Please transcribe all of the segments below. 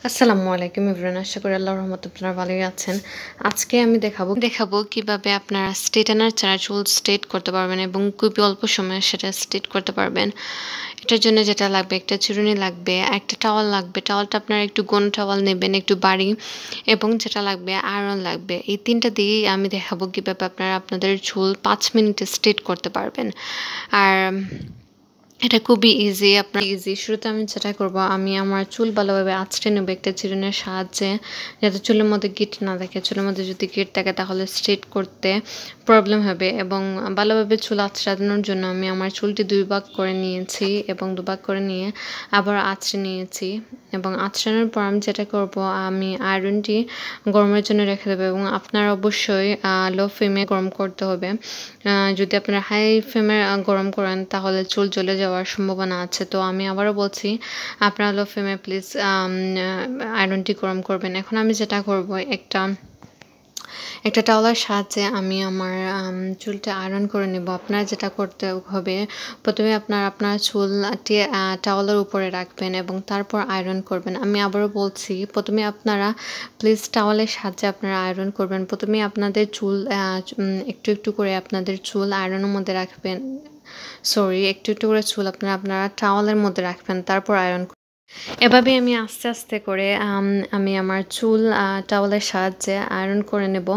আসসালামু আলাইকুম এভরিওয়ান, আশা করি আল্লাহর রহমতে আপনারা ভালোই আছেন। আজকে আমি দেখাবো কিভাবে আপনারা স্ট্রেটেনার ছাড়া চুল স্ট্রেট করতে পারবেন এবং খুবই অল্প সময়ে সেটা স্ট্রেট করতে পারবেন। এটার জন্য যেটা লাগবে, একটা চিরুনি লাগবে, একটা টাওয়াল লাগবে। টাওয়ালটা আপনারা একটু গোল টাওয়াল নেবেন, একটু ভারী, এবং যেটা লাগবে আয়রন লাগবে। এই ৩টা দিয়েই আমি দেখাবো কিভাবে আপনারা আপনাদের চুল ৫ মিনিটে স্ট্রেট করতে পারবেন। আর এটা খুবই ইজি। শুরুতে আমি যেটা করব, আমি আমার চুল ভালোভাবে আঁচড়ে নেব একটা চিরুনির সাহায্যে, যাতে চুলের মধ্যে গিঁট না থাকে। চুলের মধ্যে যদি গিঁট থাকে তাহলে স্ট্রেট করতে প্রবলেম হবে। এবং ভালোভাবে চুল আঁচড়ানোর জন্য আমি আমার চুলটি ২ ভাগ করে নিয়েছি এবং ২ ভাগ করে নিয়ে আবার আঁচড়ে নিয়েছি। এবং আঁচড়ানোর পর আমি যেটা করব, আমি আয়রনটি গরমের জন্য রেখে দেবো। এবং আপনার অবশ্যই লো ফ্লেমে গরম করতে হবে। যদি আপনারা হাই ফ্লেমে গরম করেন তাহলে চুল জ্বলে যাওয়ার সম্ভাবনা আছে। তো আমি আবারও বলছি, আপনারা লো ফ্লেমে প্লিজ আয়রনটি গরম করবেন। এখন আমি যেটা করব, একটা টাওয়ালের সাহায্যে আমি আমার চুলটা আয়রন করে নেব। আপনারা যেটা করতে হবে, প্রথমে আপনার চুলটি টাওয়ালের উপরে রাখবেন এবং তারপর আয়রন করবেন। আমি আবারও বলছি, প্রথমে আপনারা প্লিজ টাওয়ালের সাহায্যে আপনারা আয়রন করবেন। প্রথমে আপনাদের চুল একটু করে আপনাদের চুল আয়রনের মধ্যে রাখবেন। একটু করে চুল আপনারা টাওয়ালের মধ্যে রাখবেন, তারপর আয়রন। এভাবে আমি আস্তে করে আমি আমার চুল টাওয়ালের সাহায্যে আয়রন করে নেব।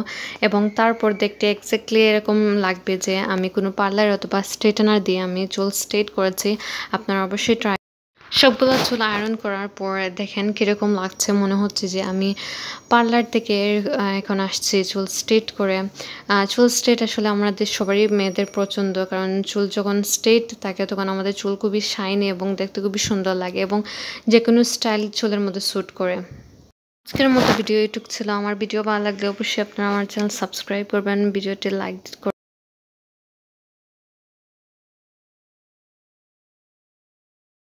এবং তারপর দেখতে এক্স্যাক্টলি এরকম লাগবে যে আমি কোনো পার্লার অথবা স্ট্রেটনার দিয়ে আমি চুল স্ট্রেট করেছি। আপনারা অবশ্যই সবগুলো চুল আয়রন করার পর দেখেন কীরকম লাগছে। মনে হচ্ছে যে আমি পার্লার থেকে এখন আসছি চুল স্ট্রেট করে। চুল স্ট্রেট আসলে আমাদের সবারই মেয়েদের পছন্দ, কারণ চুল যখন স্ট্রেট থাকে তখন আমাদের চুল খুবই শাইনি এবং দেখতে খুবই সুন্দর লাগে এবং যে কোনো স্টাইল চুলের মধ্যে স্যুট করে। আজকের মতো ভিডিও এটুক ছিল। আমার ভিডিও ভালো লাগলে অবশ্যই আপনারা আমার চ্যানেল সাবস্ক্রাইব করবেন, ভিডিওটি লাইক